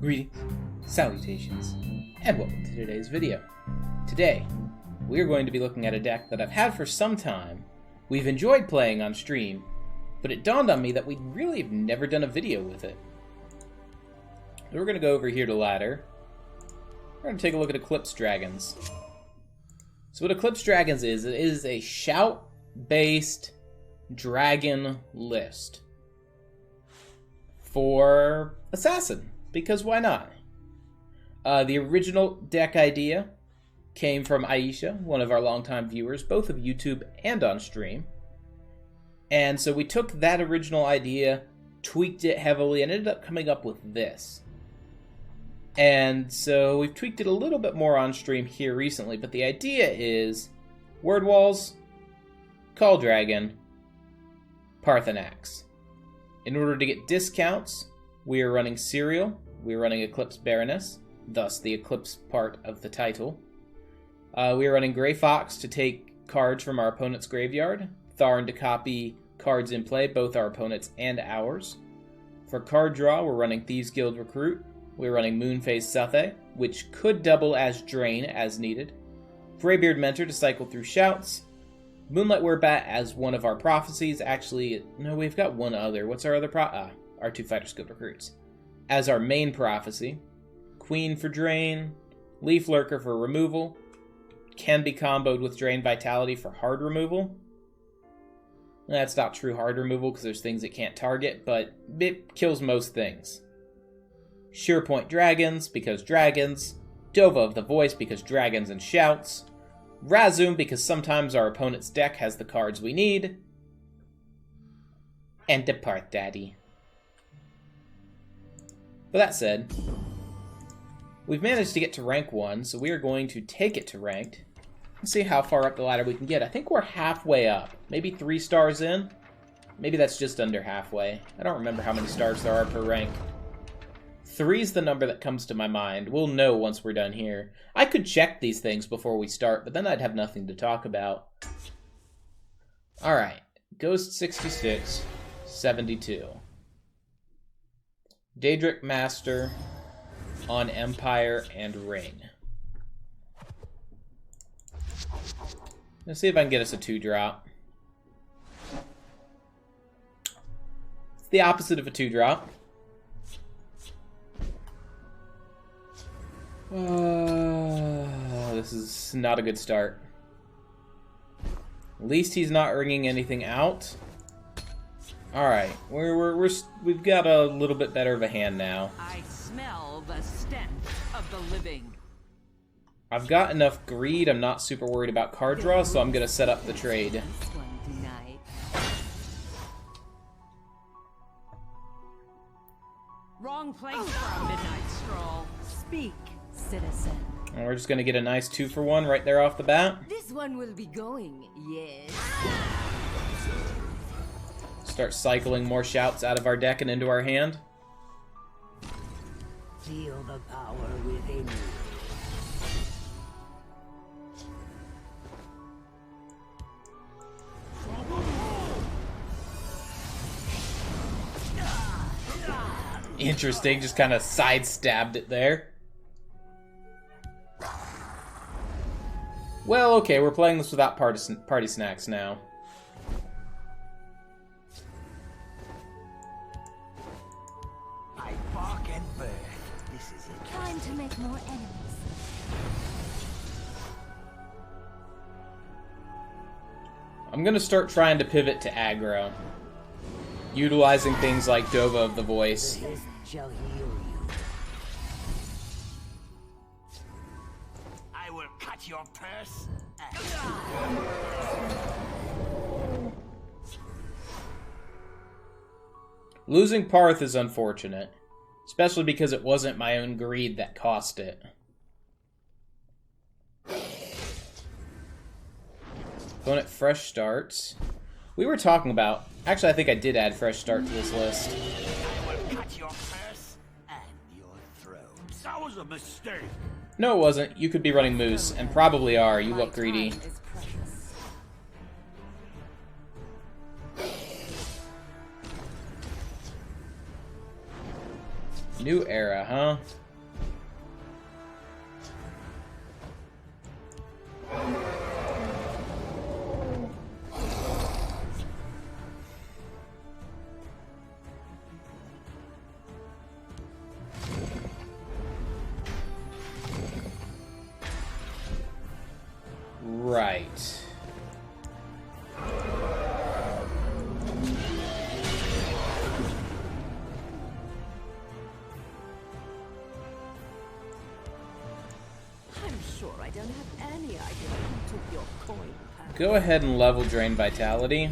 Greetings, salutations, and welcome to today's video. Today, we are going to be looking at a deck that I've had for some time, we've enjoyed playing on stream, but it dawned on me that we really have never done a video with it. So we're going to go over here to Ladder. We're going to take a look at Eclipse Dragons. So what Eclipse Dragons is, it is a shout-based dragon list for Assassin, because why not? The original deck idea came from Aisha, one of our longtime viewers, both of YouTube and on stream. And so we took that original idea, tweaked it heavily, and ended up coming up with this. And so we've tweaked it a little bit more on stream here recently, but the idea is Word Walls, Call Dragon, Parthenax. In order to get discounts, we are running Serial, we are running Eclipse Baroness, thus the Eclipse part of the title. We are running Grey Fox to take cards from our opponent's graveyard, Tharn to copy cards in play, both our opponent's and ours. For card draw, we're running Thieves Guild Recruit, we're running Moonface Suthe, which could double as Drain as needed. Greybeard Mentor to cycle through shouts. Moonlight Werbat as one of our prophecies. Actually, no, we've got one other. What's our other our two Fighter Guild Recruits. As our main prophecy. Queen for Drain. Leaf Lurker for removal. Can be comboed with Drain Vitality for hard removal. That's not true hard removal because there's things it can't target, but it kills most things. Surepoint Dragons, because dragons. Dova of the Voice, because dragons and shouts. Razum, because sometimes our opponent's deck has the cards we need. And Depart Daddy. With that said, we've managed to get to rank 1, so we are going to take it to ranked. And see how far up the ladder we can get. I think we're halfway up. Maybe 3 stars in? Maybe that's just under halfway. I don't remember how many stars there are per rank. 3's the number that comes to my mind. We'll know once we're done here. I could check these things before we start, but then I'd have nothing to talk about. Alright. Ghost 66, 72. Daedric Master on Empire and Ring. Let's see if I can get us a 2-drop. It's the opposite of a 2-drop. This is not a good start. At least he's not ringing anything out. All right, we've got a little bit better of a hand now. I smell the stench of the living. I've got enough greed. I'm not super worried about card draw, so I'm gonna set up the trade. Wrong place for a midnight stroll. Speak, citizen. And we're just gonna get a nice 2-for-1 right there off the bat. This one will be going, yes. Start cycling more shouts out of our deck and into our hand. Feel the power within you. Interesting, just kind of sidestabbed it there. Well, okay, we're playing this without party snacks now. I bark and birth. This is it. Time to make more enemies. I'm gonna start trying to pivot to aggro, utilizing things like Dova of the Voice. This shall heal you. I will cut your purse. Losing Parth is unfortunate, especially because it wasn't my own greed that cost it. Opponent fresh starts. We were talking about... Actually, I think I did add fresh start to this list. I will cut your purse and your throat. That was a mistake. No, it wasn't. You could be running Moose, and probably are. You look greedy. New era, huh? Right. I'm sure I don't have any idea who took your coin, Pat. Go ahead and level drain vitality.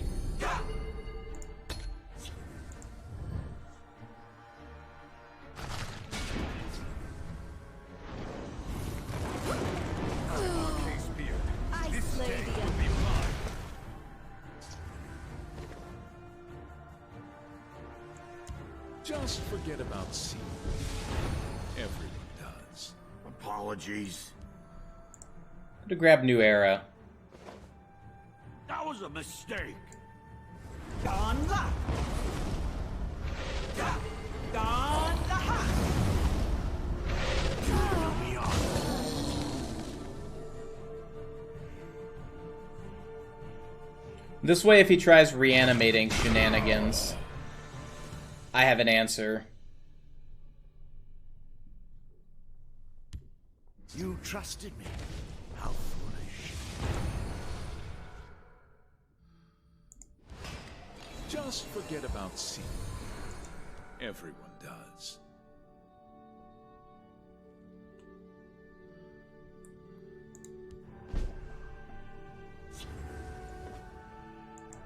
I slay the enemy. Just forget about C. Everyone does. Apologies. To grab new era. That was a mistake. Done that. Done that. Do me on. This way, if he tries reanimating shenanigans, I have an answer. You trusted me. How foolish. Just forget about C. Everyone does.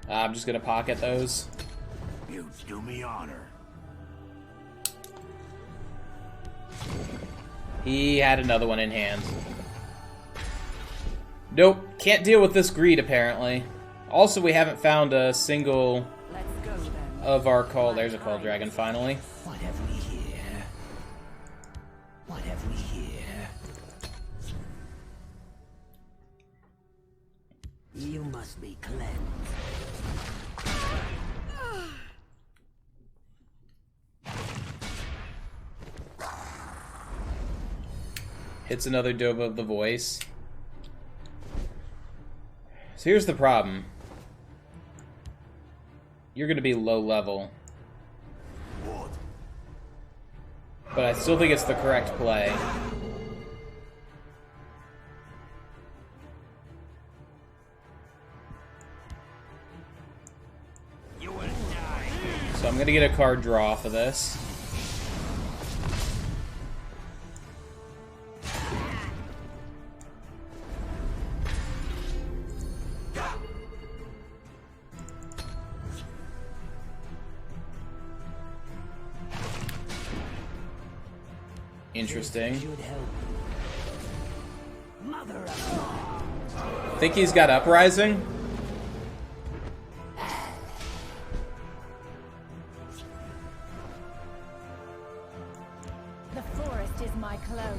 I'm just gonna pocket those. You do me honor. He had another one in hand. Nope, can't deal with this greed apparently. Also, we haven't found a single Let's go then. of our call. There's a call dragon finally. What have we here? What have we here? You must be cleansed. Hits another Dove of the Voice. So here's the problem. You're gonna be low level. What? But I still think it's the correct play. You will die. So I'm gonna get a card draw for this. Interesting. Should help. Mother of Think he's got Uprising? The forest is my cloak.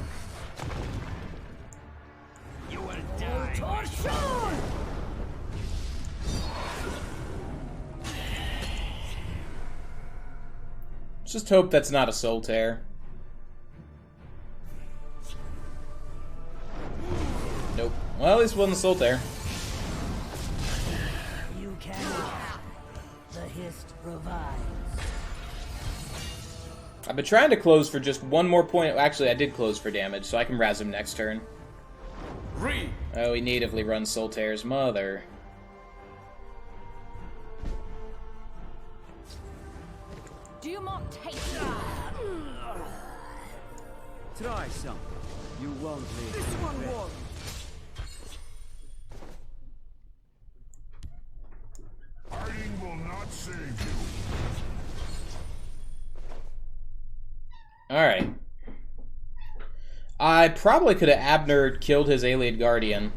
you will die. Just hope that's not a Soul Tear. Nope. Well, at least it wasn't a Soul Tear. You can. The hist revives. I've been trying to close for just one more point. Actually, I did close for damage, so I can razz him next turn. Read. Oh, he natively runs Soul Tear's mother. Do not taste. Try some. You won't live. This one won. Hiding will not save you. Alright. I probably could have Abner killed his Alien Guardian.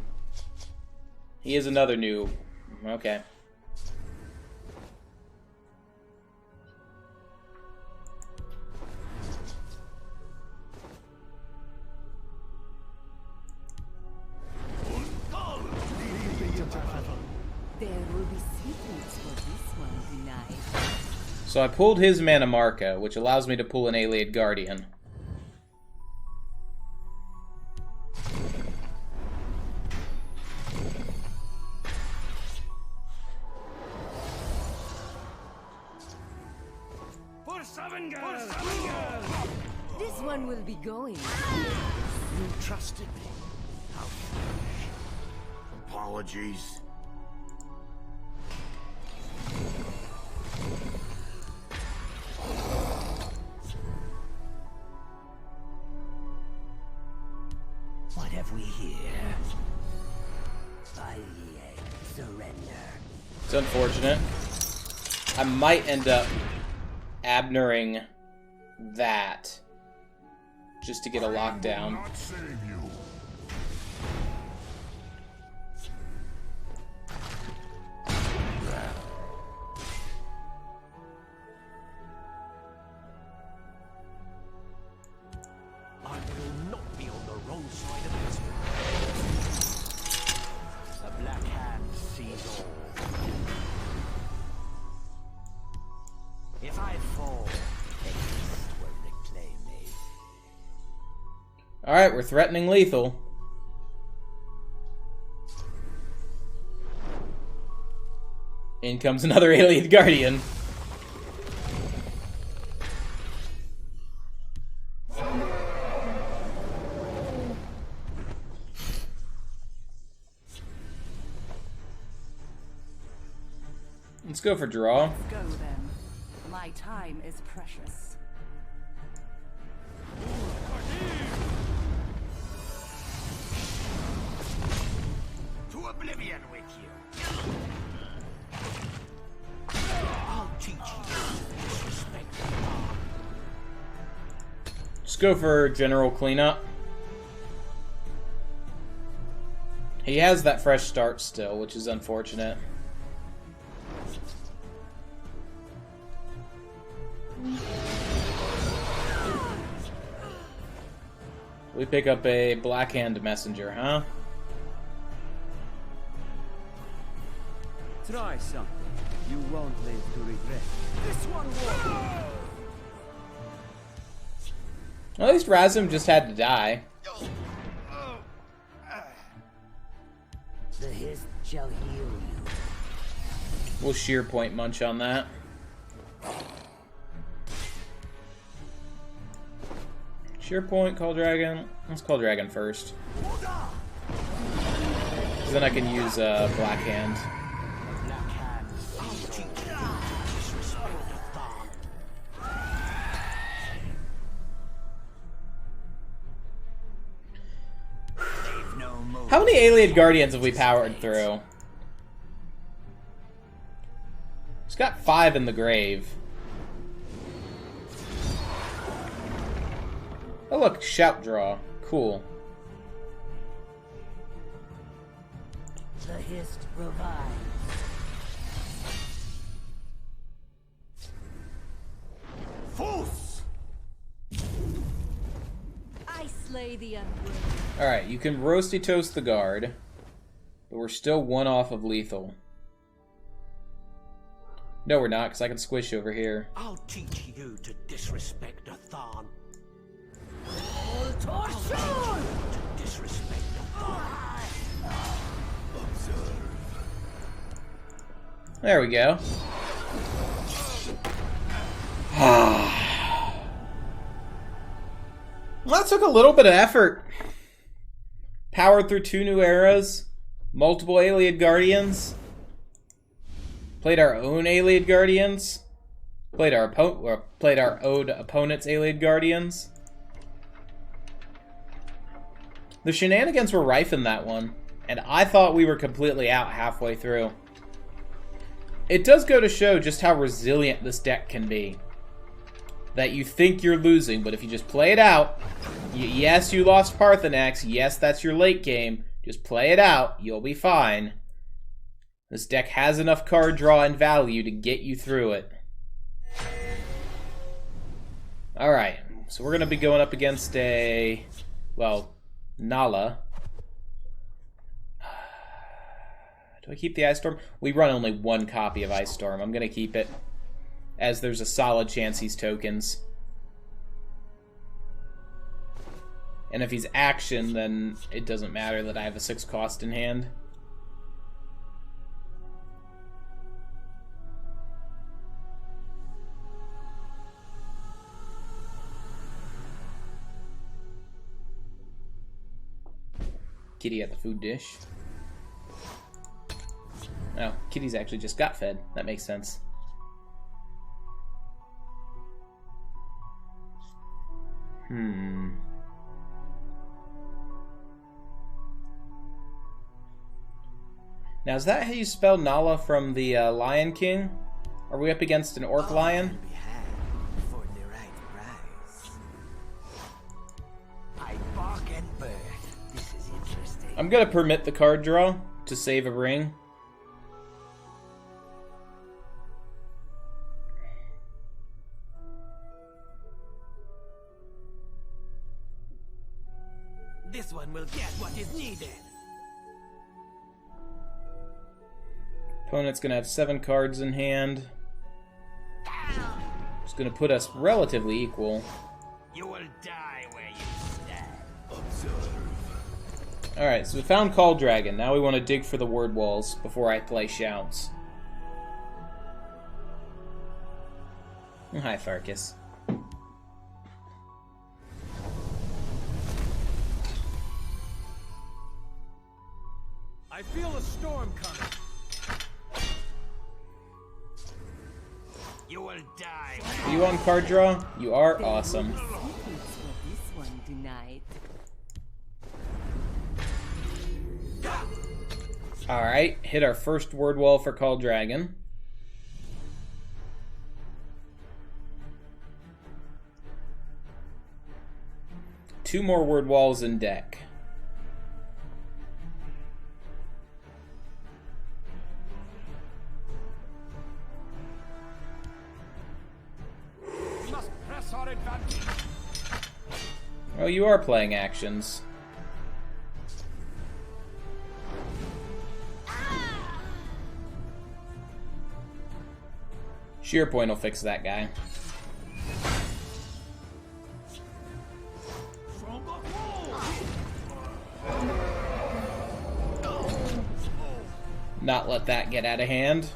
He is another new... Okay. There will be sweetness for this one tonight. So I pulled his Mana Marca, which allows me to pull an Ayleid Guardian. This one will be going. You trusted me. How foolish. Apologies. What have we here? Surrender. It's unfortunate. I might end up Abnering that just to get a lockdown. Not save you. I will not be on the wrong side of history. The Black Hand sees all. If I fall, Eclipse will reclaim me. Alright, we're threatening lethal. In comes another Ayleid Guardian. Let's go for draw. Go then. My time is precious. To oblivion with you. I'll teach you disrespect. Just go for general cleanup. He has that fresh start still, which is unfortunate. We pick up a Blackhand Messenger, huh? Try something. You won't live to regret. This one will. At least Razum just had to die. The hiss shall heal you. We'll sheer point munch on that. Sheer point, Call Dragon. Let's Call Dragon first. Because then I can use Black Hand. Black Hand. I'll teach you disrespect the thought. They've no more. How many Ayleid Guardians have we powered through? He's got 5 in the grave. Oh look, Shout Draw. Cool. The hiss revives. Force! I slay the unworthy. Alright, you can Roasty Toast the guard, but we're still 1 off of lethal. No, we're not, because I can squish over here. I'll teach you to disrespect a Thon. Torsion! To disrespect a Thon. Observe. There we go. Well, that took a little bit of effort. Powered through 2 new eras, multiple Ayleid Guardians, played our own Ayleid Guardians, played our own opponent's Ayleid Guardians. The shenanigans were rife in that one, and I thought we were completely out halfway through. It does go to show just how resilient this deck can be. That you think you're losing, but if you just play it out, yes, you lost Parthenax, yes, that's your late game, just play it out, you'll be fine. This deck has enough card draw and value to get you through it. Alright, so we're going to be going up against a, well, Nala. Do I keep the Ice Storm? We run only 1 copy of Ice Storm. I'm going to keep it. as there's a solid chance he's tokens. And if he's action, then it doesn't matter that I have a 6 cost in hand. Kitty at the food dish. Oh, Kitty's actually just got fed. That makes sense. Now, is that how you spell Nala from the Lion King? Are we up against an orc lion? Be had for the right price. I bargain birth. This is interesting. I'm gonna permit the card draw to save a ring. This one will get what is needed. Opponent's gonna have 7 cards in hand. It's gonna put us relatively equal. You will die where you stand. Alright, so we found Call Dragon. Now we want to dig for the word walls before I play Shouts. Oh, hi, Farkas. I feel a storm coming. You will die. Are you on card draw? You are awesome. Secrets for this one tonight. Alright, hit our first word wall for Call Dragon. Two more word walls in deck. We must press our advantage. Oh, you are playing actions. Sheer Point will fix that guy. Not let that get out of hand.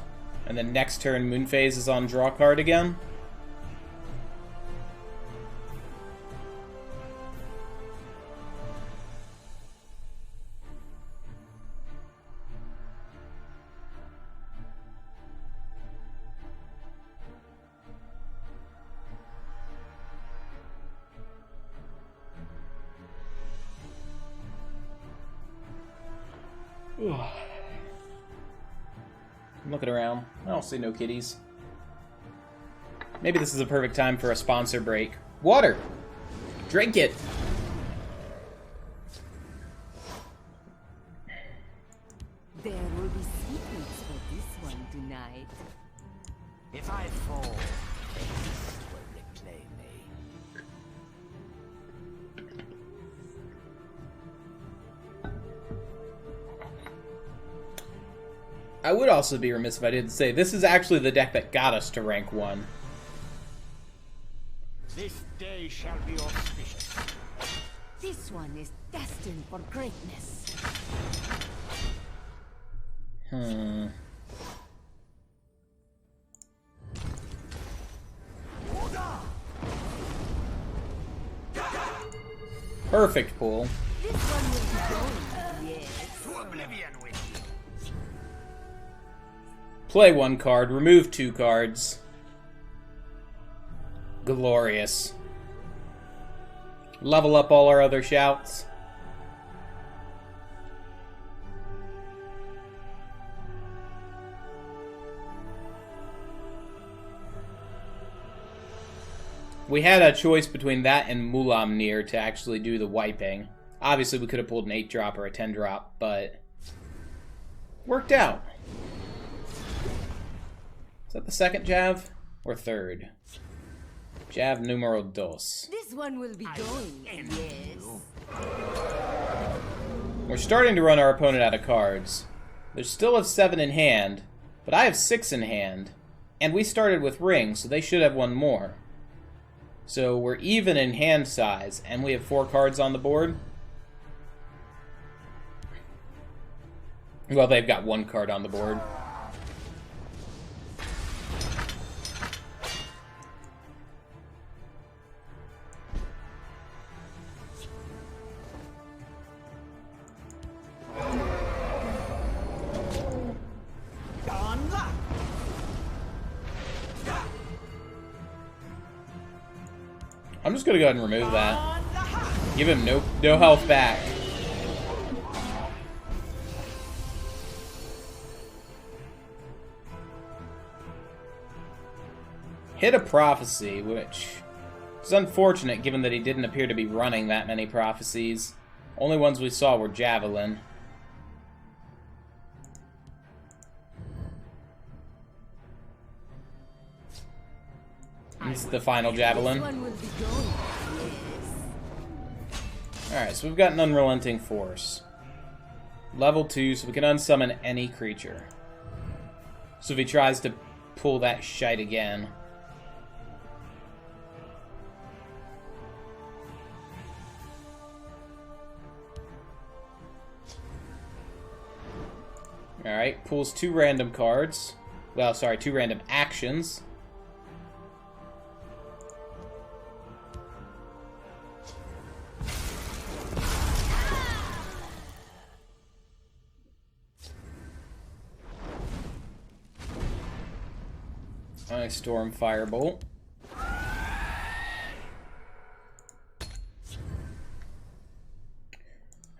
And then next turn, Moonphase is on draw card again. I'm looking around. I don't see no kitties. Maybe this is a perfect time for a sponsor break. Water! Drink it! There will be secrets for this one tonight. If I fall, Fate will reclaim me. I would also be remiss if I didn't say, this is actually the deck that got us to rank 1. This day shall be auspicious. This one is destined for greatness. Perfect pull. This one will be going, yes. To oblivion with you. Play 1 card, remove 2 cards. Glorious. Level up all our other shouts. We had a choice between that and Mulamnir to actually do the wiping. Obviously, we could have pulled an 8-drop or a 10-drop, but worked out. Is that the second Jav? Or third? Jav numero dos. This one will be going, yes. We're starting to run our opponent out of cards. They still have 7 in hand, but I have 6 in hand. And we started with rings, so they should have one more. So we're even in hand size, and we have 4 cards on the board. Well, they've got 1 card on the board. I'm just gonna go ahead and remove that. Give him no health back. Hit a prophecy, which is unfortunate given that he didn't appear to be running that many prophecies. Only ones we saw were javelin. This is the final javelin. Alright, so we've got an unrelenting force. Level 2, so we can unsummon any creature. So if he tries to pull that shite again. Alright, pulls 2 random cards. Well, sorry, 2 random actions. I storm firebolt. How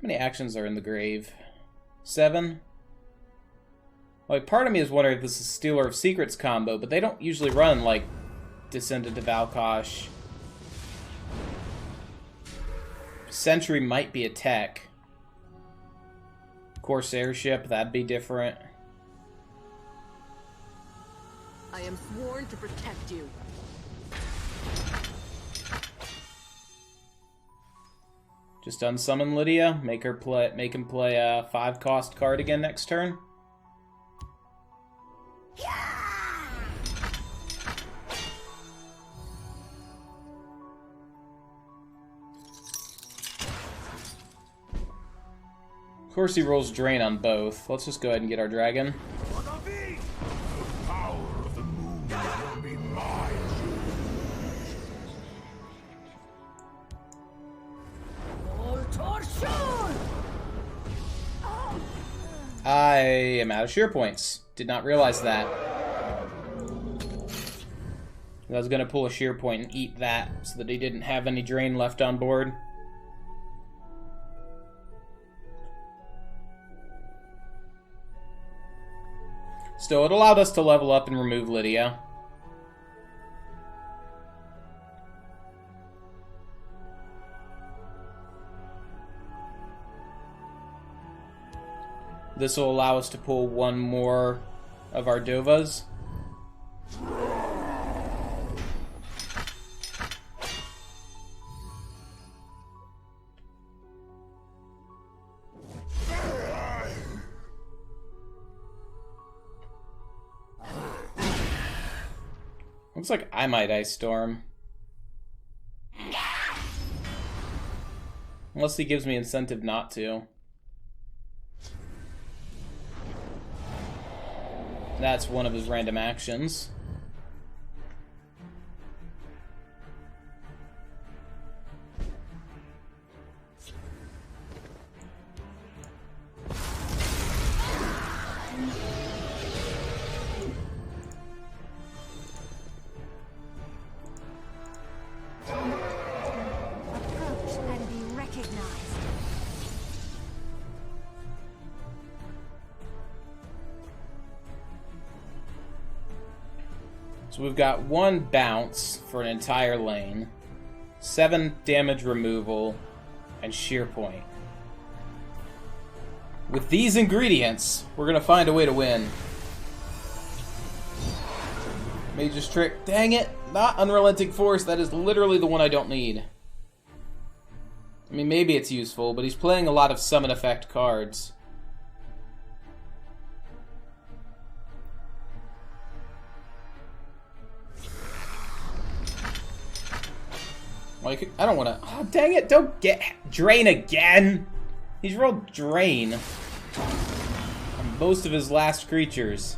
many actions are in the grave? 7? Like, part of me is wondering if this is Stealer of Secrets combo, but they don't usually run, like, Descendant to Valkosh. Sentry might be a tech. Corsair ship, that'd be different. I am sworn to protect you. Just unsummon Lydia, make him play a 5-cost card again next turn. Of course he rolls drain on both. Let's just go ahead and get our dragon. I am out of shear points. Did not realize that. I was going to pull a shear point and eat that so that he didn't have any drain left on board. Still, it allowed us to level up and remove Lydia. This will allow us to pull 1 more of our Dovas. Looks like I might Ice Storm. Unless he gives me incentive not to. That's one of his random actions. Approach and be recognized. So we've got 1 bounce for an entire lane, 7 damage removal, and shear point. With these ingredients, we're gonna find a way to win. Mage's Trick. Dang it! Not Unrelenting Force. That is literally the one I don't need. I mean, maybe it's useful, but he's playing a lot of summon effect cards. Like, I don't want to... Oh, dang it. Don't get... Drain again. He's rolled Drain on most of his last creatures.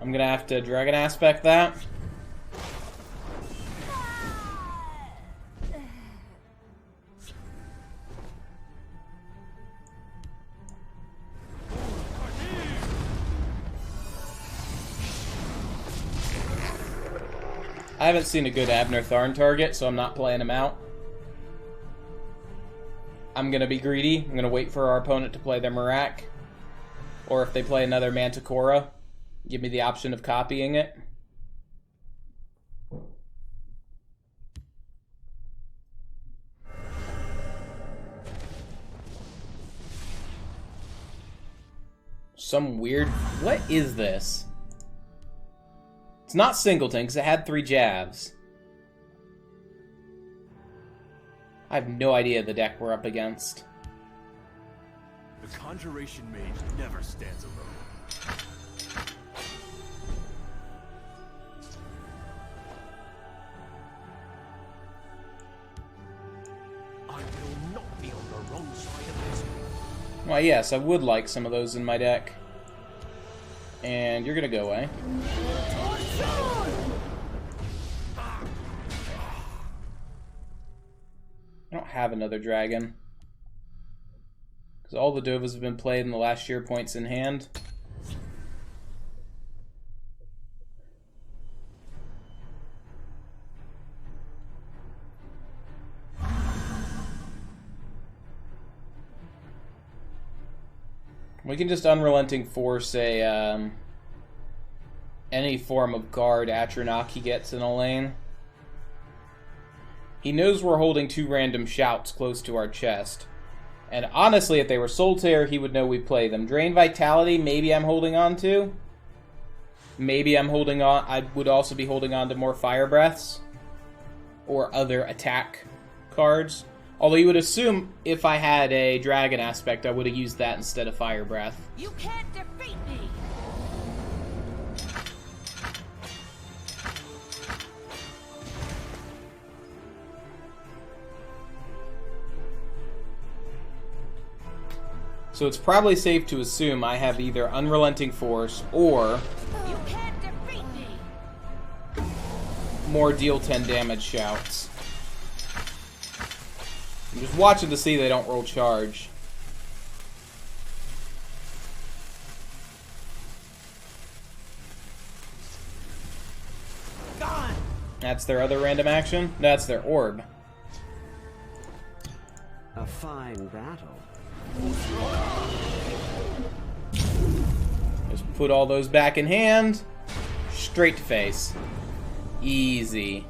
I'm going to have to Dragon Aspect that. I haven't seen a good Abner Tharn target, so I'm not playing him out. I'm going to be greedy. I'm going to wait for our opponent to play their Marak. Or if they play another Manticora, give me the option of copying it. Some weird... What is this? It's not Singleton, because it had 3 jabs. I have no idea the deck we're up against. The Conjuration Mage never stands alone. I will not be on the wrong side of this. Well, yes, I would like some of those in my deck. And you're gonna go away. I don't have another dragon. Because all the Dovas have been played in the last year points in hand. We can just Unrelenting Force a, any form of guard Atronach he gets in a lane. He knows we're holding 2 random shouts close to our chest. And honestly, if they were Solitaire, he would know we play them. Drain Vitality, maybe I'm holding on to. Maybe I'm holding on... I would also be holding on to more Fire Breaths. Or other attack cards. Although you would assume if I had a Dragon Aspect, I would have used that instead of Fire Breath. You can't defeat me! So it's probably safe to assume I have either Unrelenting Force or You can't defeat me! more deal 10 damage shouts. I'm just watching to see they don't roll charge. Gone! That's their other random action? That's their orb. A fine battle. Just put all those back in hand. Straight to face. Easy.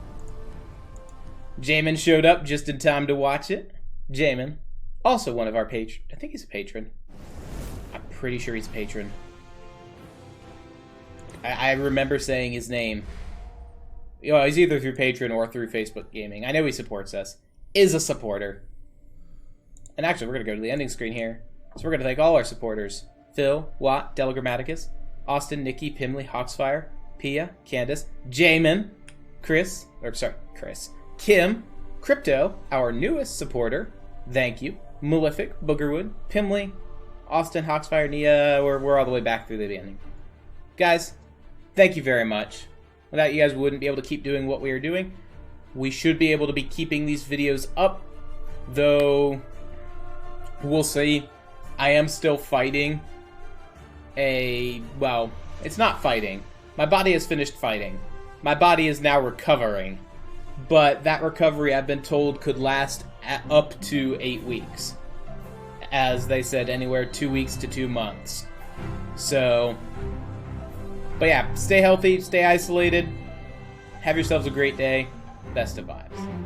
Jamin showed up just in time to watch it. Jamin, also one of our patrons. I think he's a patron. I'm pretty sure he's a patron. I remember saying his name. You know, he's either through Patreon or through Facebook Gaming. I know he supports us. Is a supporter. And actually, we're going to go to the ending screen here. So we're going to thank all our supporters. Phil, Watt, Delegrammaticus, Austin, Nikki, Pimley, Hawksfire, Pia, Candace, Jamin, Chris, Kim, Crypto, our newest supporter. Thank you. Malefic, Boogerwood, Pimley, Austin, Hawksfire, Nia. We're all the way back through the beginning. Guys, thank you very much. Without you guys, we wouldn't be able to keep doing what we are doing. We should be able to be keeping these videos up, though we'll see. I am still fighting well, it's not fighting. My body has finished fighting. My body is now recovering. But that recovery, I've been told, could last up to 8 weeks. As they said, anywhere 2 weeks to 2 months. So, but yeah, stay healthy, stay isolated. Have yourselves a great day. Best of vibes.